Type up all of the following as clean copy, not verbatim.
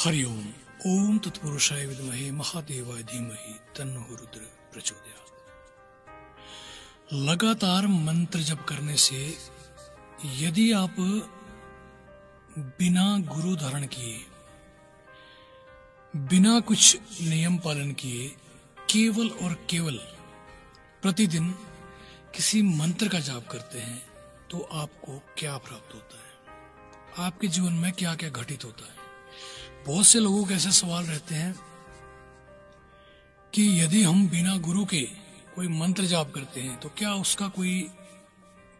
हरिओम। ओम तत्पुरुषाय विद्महे महादेवाय धीमहि तन्नो रुद्र प्रचोदयात्। लगातार मंत्र जप करने से यदि आप बिना गुरु धारण किए, बिना कुछ नियम पालन किए, केवल और केवल प्रतिदिन किसी मंत्र का जाप करते हैं तो आपको क्या प्राप्त होता है, आपके जीवन में क्या क्या घटित होता है। बहुत से लोगों के ऐसे सवाल रहते हैं कि यदि हम बिना गुरु के कोई मंत्र जाप करते हैं तो क्या उसका कोई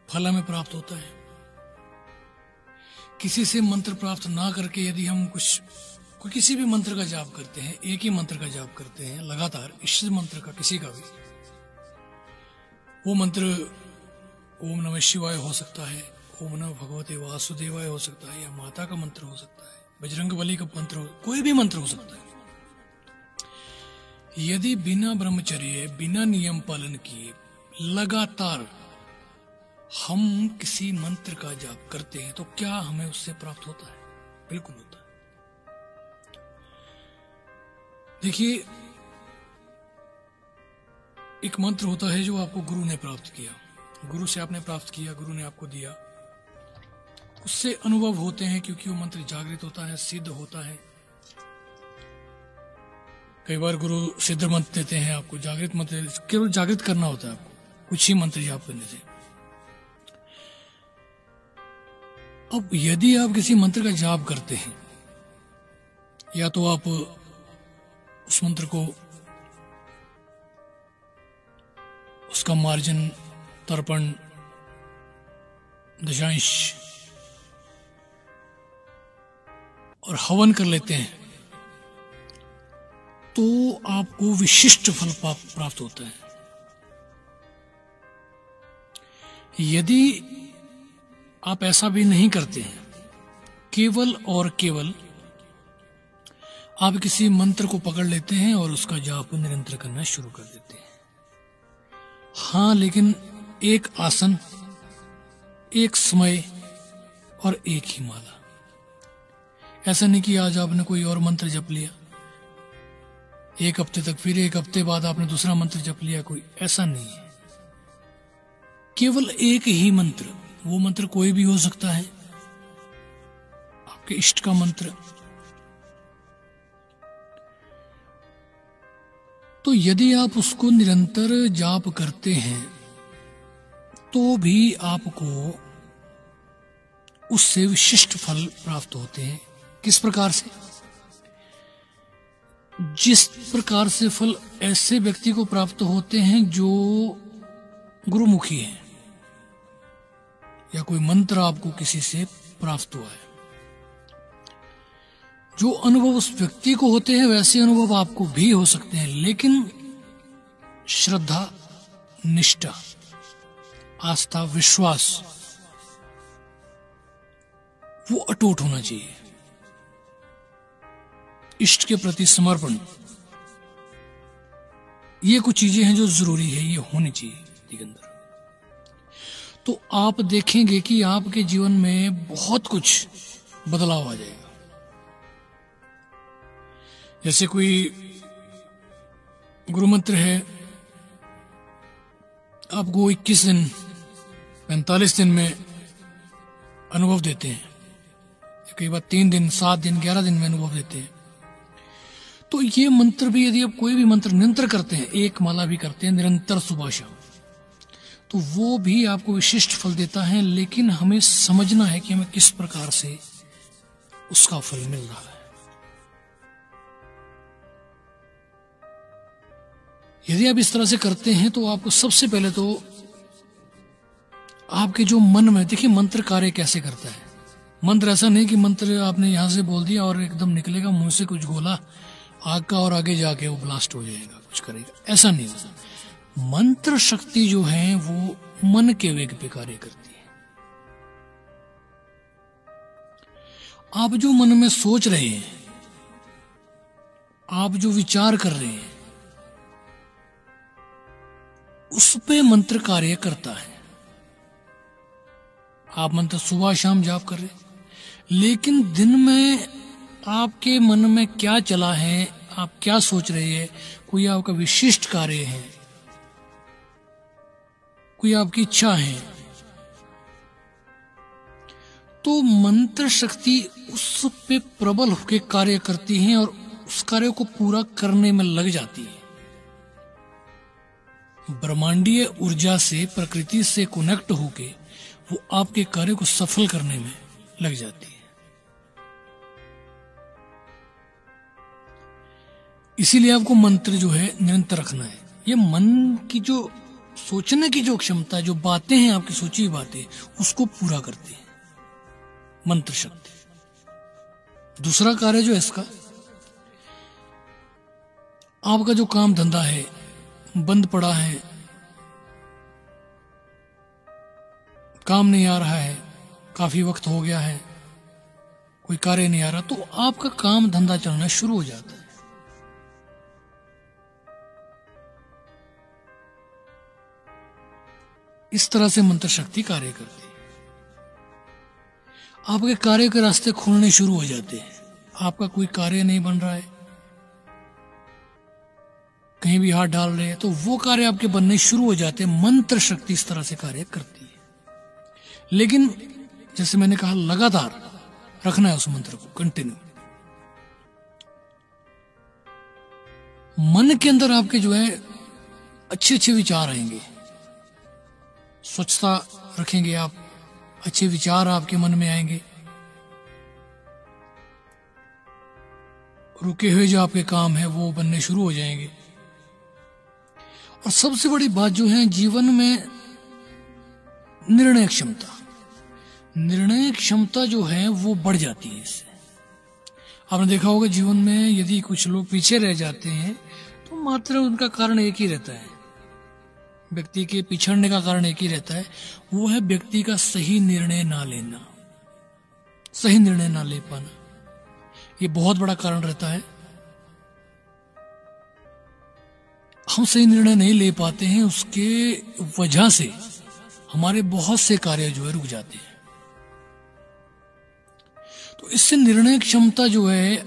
फल हमें प्राप्त होता है। किसी से मंत्र प्राप्त ना करके यदि हम कोई किसी भी मंत्र का जाप करते हैं, एक ही मंत्र का जाप करते हैं लगातार, इस मंत्र का किसी का भी, वो मंत्र ओम नमः शिवाय हो सकता है, ओम नमः भगवते वासुदेवाय हो सकता है, या माता का मंत्र हो सकता है, बजरंगबली का मंत्र हो, कोई भी मंत्र हो सकता है। यदि बिना ब्रह्मचर्य, बिना नियम पालन किए लगातार हम किसी मंत्र का जाप करते हैं तो क्या हमें उससे प्राप्त होता है? बिल्कुल होता है। देखिए, एक मंत्र होता है जो आपको गुरु ने प्राप्त किया, गुरु से आपने प्राप्त किया, गुरु ने आपको दिया, उससे अनुभव होते हैं क्योंकि वो मंत्र जागृत होता है, सिद्ध होता है। कई बार गुरु सिद्ध मंत्र देते हैं आपको, जागृत मंत्र केवल जागृत करना होता है आपको कुछ ही मंत्र जाप करने से। अब यदि आप किसी मंत्र का जाप करते हैं, या तो आप उस मंत्र को, उसका मार्जन, तर्पण, दशांश और हवन कर लेते हैं तो आपको विशिष्ट फल प्राप्त होता है। यदि आप ऐसा भी नहीं करते हैं, केवल और केवल आप किसी मंत्र को पकड़ लेते हैं और उसका जाप निरंतर करना शुरू कर देते हैं, हाँ, लेकिन एक आसन, एक समय और एक ही माला। ऐसा नहीं कि आज आपने कोई और मंत्र जप लिया, एक हफ्ते तक, फिर एक हफ्ते बाद आपने दूसरा मंत्र जप लिया, कोई ऐसा नहीं है। केवल एक ही मंत्र, वो मंत्र कोई भी हो सकता है, आपके इष्ट का मंत्र। तो यदि आप उसको निरंतर जाप करते हैं तो भी आपको उससे विशिष्ट फल प्राप्त होते हैं। किस प्रकार से? जिस प्रकार से फल ऐसे व्यक्ति को प्राप्त होते हैं जो गुरुमुखी है, या कोई मंत्र आपको किसी से प्राप्त हुआ है, जो अनुभव उस व्यक्ति को होते हैं वैसे अनुभव आपको भी हो सकते हैं, लेकिन श्रद्धा, निष्ठा, आस्था, विश्वास वो अटूट होना चाहिए। इष्ट के प्रति समर्पण, ये कुछ चीजें हैं जो जरूरी है, ये होनी चाहिए दिगंबर। तो आप देखेंगे कि आपके जीवन में बहुत कुछ बदलाव आ जाएगा। जैसे कोई गुरु मंत्र है, आपको 21 दिन, 45 दिन में अनुभव देते हैं, कई बार 3 दिन, 7 दिन, 11 दिन में अनुभव देते हैं। तो ये मंत्र भी, यदि आप कोई भी मंत्र निरंतर करते हैं, एक माला भी करते हैं निरंतर सुबह शाम, तो वो भी आपको विशिष्ट फल देता है। लेकिन हमें समझना है कि हमें किस प्रकार से उसका फल मिल रहा है। यदि आप इस तरह से करते हैं तो आपको सबसे पहले तो आपके जो मन में, देखिए मंत्र कार्य कैसे करता है। मंत्र ऐसा नहीं कि मंत्र आपने यहां से बोल दिया और एकदम निकलेगा मुंह से कुछ गोला आग का और आगे जाके वो ब्लास्ट हो जाएगा, कुछ करेगा, ऐसा नहीं होता। मंत्र शक्ति जो है वो मन के वेग पे कार्य करती है। आप जो मन में सोच रहे हैं, आप जो विचार कर रहे हैं, उस पे मंत्र कार्य करता है। आप मंत्र सुबह शाम जाप कर रहे, लेकिन दिन में आपके मन में क्या चला है, आप क्या सोच रहे हैं, कोई आपका विशिष्ट कार्य है, कोई आपकी इच्छा है, तो मंत्र शक्ति उस पे प्रबल होकर कार्य करती है और उस कार्य को पूरा करने में लग जाती है। ब्रह्मांडीय ऊर्जा से, प्रकृति से कनेक्ट होके वो आपके कार्य को सफल करने में लग जाती है। इसीलिए आपको मंत्र जो है निरंतर रखना है। ये मन की जो सोचने की जो क्षमता, जो बातें हैं आपकी सोची हुई बातें, उसको पूरा करती है मंत्र शक्ति। दूसरा कार्य जो है इसका, आपका जो काम धंधा है बंद पड़ा है, काम नहीं आ रहा है, काफी वक्त हो गया है, कोई कार्य नहीं आ रहा, तो आपका काम धंधा चलना शुरू हो जाता है। इस तरह से मंत्र शक्ति कार्य करती है। आपके कार्य के रास्ते खुलने शुरू हो जाते हैं। आपका कोई कार्य नहीं बन रहा है, कहीं भी हाथ डाल रहे हैं, तो वो कार्य आपके बनने शुरू हो जाते हैं। मंत्र शक्ति इस तरह से कार्य करती है। लेकिन जैसे मैंने कहा, लगातार रखना है उस मंत्र को, कंटिन्यू। मन के अंदर आपके जो है अच्छे अच्छे विचार आएंगे, स्वच्छता रखेंगे आप, अच्छे विचार आपके मन में आएंगे, रुके हुए जो आपके काम है वो बनने शुरू हो जाएंगे। और सबसे बड़ी बात जो है, जीवन में निर्णय क्षमता, निर्णय क्षमता जो है वो बढ़ जाती है इससे। आपने देखा होगा जीवन में यदि कुछ लोग पीछे रह जाते हैं तो मात्र उनका कारण एक ही रहता है, व्यक्ति के पिछड़ने का कारण एक ही रहता है, वो है व्यक्ति का सही निर्णय ना लेना, सही निर्णय ना ले पाना। ये बहुत बड़ा कारण रहता है। हम सही निर्णय नहीं ले पाते हैं, उसके वजह से हमारे बहुत से कार्य जो है रुक जाते हैं। तो इससे निर्णय क्षमता जो है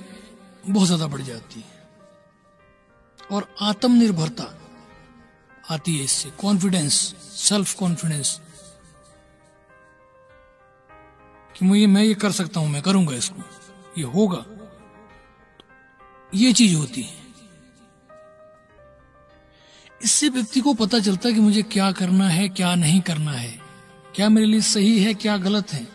बहुत ज्यादा बढ़ जाती है और आत्मनिर्भरता आती है इससे, कॉन्फिडेंस, सेल्फ कॉन्फिडेंस कि मैं ये कर सकता हूं, मैं करूंगा इसको, ये होगा, ये चीज होती है। इससे व्यक्ति को पता चलता है कि मुझे क्या करना है, क्या नहीं करना है, क्या मेरे लिए सही है, क्या गलत है।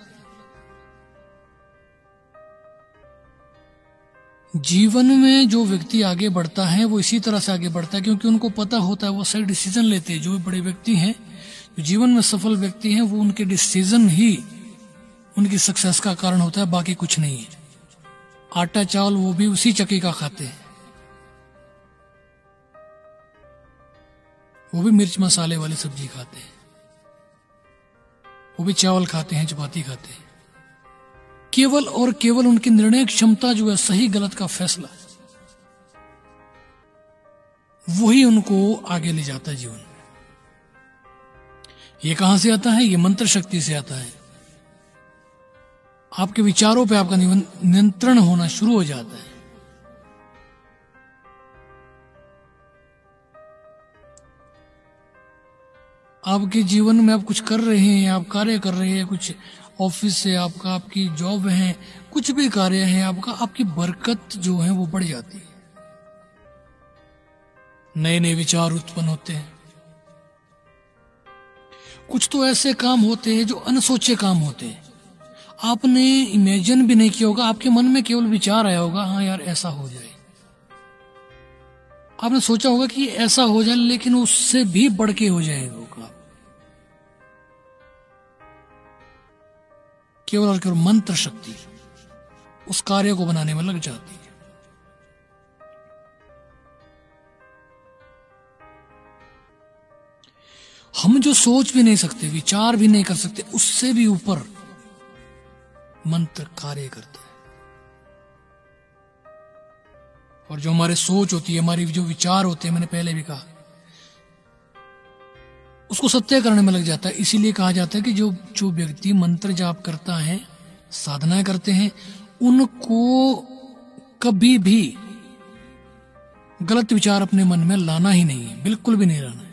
जीवन में जो व्यक्ति आगे बढ़ता है वो इसी तरह से आगे बढ़ता है, क्योंकि उनको पता होता है, वो सही डिसीजन लेते हैं। जो बड़े व्यक्ति हैं, जो जीवन में सफल व्यक्ति हैं, वो उनके डिसीजन ही उनकी सक्सेस का कारण होता है, बाकी कुछ नहीं है। आटा चावल वो भी उसी चक्की का खाते हैं, वो भी मिर्च मसाले वाली सब्जी खाते हैं, वो भी चावल खाते हैं, चपाती खाते हैं। केवल और केवल उनकी निर्णय क्षमता जो है, सही गलत का फैसला, वही उनको आगे ले जाता है जीवन में। ये कहां से आता है? ये मंत्र शक्ति से आता है। आपके विचारों पे आपका नियंत्रण होना शुरू हो जाता है। आपके जीवन में आप कुछ कर रहे हैं, आप कार्य कर रहे हैं, कुछ ऑफिस से आपका, आपकी जॉब है, कुछ भी कार्य है आपका, आपकी बरकत जो है वो बढ़ जाती है। नए नए विचार उत्पन्न होते हैं। कुछ तो ऐसे काम होते हैं जो अनसोचे काम होते हैं, आपने इमेजिन भी नहीं किया होगा, आपके मन में केवल विचार आया होगा, हाँ यार ऐसा हो जाए। आपने सोचा होगा कि ऐसा हो जाए, लेकिन उससे भी बढ़ के हो जाएगा। केवल और केवल मंत्र शक्ति उस कार्य को बनाने में लग जाती है। हम जो सोच भी नहीं सकते, विचार भी नहीं कर सकते, उससे भी ऊपर मंत्र कार्य करता है। और जो हमारे सोच होती है, हमारी जो विचार होते हैं, मैंने पहले भी कहा, उसको सत्य करने में लग जाता है। इसीलिए कहा जाता है कि जो व्यक्ति मंत्र जाप करता है, साधनाएं करते हैं, उनको कभी भी गलत विचार अपने मन में लाना ही नहीं है, बिल्कुल भी नहीं लाना है,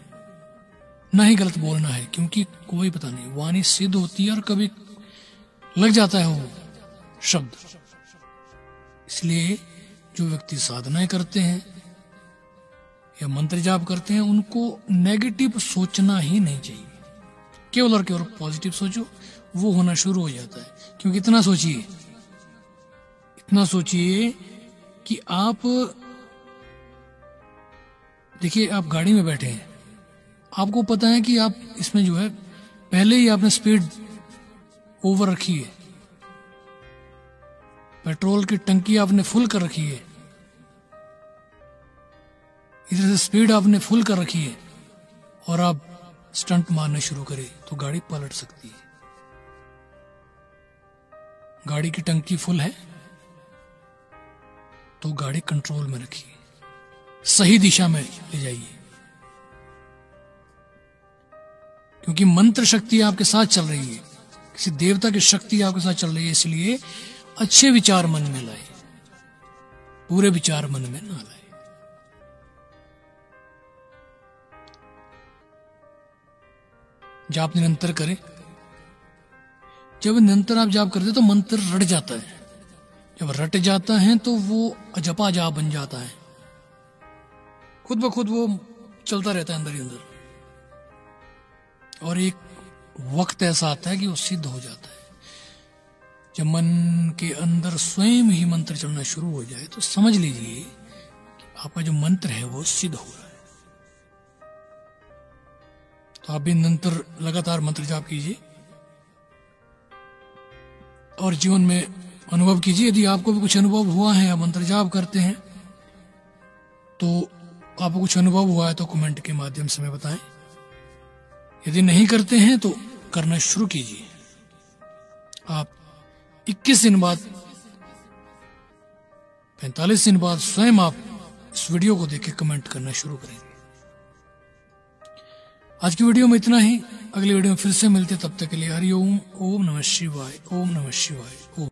ना ही गलत बोलना है, क्योंकि कोई पता नहीं वाणी सिद्ध होती है और कभी लग जाता है वो शब्द। इसलिए जो व्यक्ति साधनाएं करते हैं या मंत्र जाप करते हैं उनको नेगेटिव सोचना ही नहीं चाहिए, केवल और केवल पॉजिटिव सोचो, वो होना शुरू हो जाता है। क्योंकि इतना सोचिए कि आप देखिए, आप गाड़ी में बैठे हैं, आपको पता है कि आप इसमें जो है पहले ही आपने स्पीड ओवर रखी है, पेट्रोल की टंकी आपने फुल कर रखी है, इधर से स्पीड आपने फुल कर रखी है और आप स्टंट मारने शुरू करें तो गाड़ी पलट सकती है। गाड़ी की टंकी फुल है तो गाड़ी कंट्रोल में रखिए, सही दिशा में ले जाइए, क्योंकि मंत्र शक्ति आपके साथ चल रही है, किसी देवता की शक्ति आपके साथ चल रही है। इसलिए अच्छे विचार मन में लाए, बुरे विचार मन में ना लाए। जाप निरंतर करें। जब निरंतर आप जाप करते तो मंत्र रट जाता है, जब रट जाता है तो वो अजपा जाप बन जाता है, खुद ब खुद वो चलता रहता है अंदर ही अंदर, और एक वक्त ऐसा आता है कि वो सिद्ध हो जाता है। जब मन के अंदर स्वयं ही मंत्र चलना शुरू हो जाए तो समझ लीजिए कि आपका जो मंत्र है वो सिद्ध हो रहा है। तो आप भी निरंतर लगातार मंत्र जाप कीजिए और जीवन में अनुभव कीजिए। यदि आपको भी कुछ अनुभव हुआ है, आप मंत्र जाप करते हैं तो आपको कुछ अनुभव हुआ है तो कमेंट के माध्यम से हमें बताएं। यदि नहीं करते हैं तो करना शुरू कीजिए। आप 21 दिन बाद, 45 दिन बाद स्वयं आप इस वीडियो को देख के कमेंट करना शुरू करेंगे। आज की वीडियो में इतना ही, अगली वीडियो में फिर से मिलते, तब तक के लिए हरि ओम। ओम नमः शिवाय। ओम नमः शिवाय। ओम।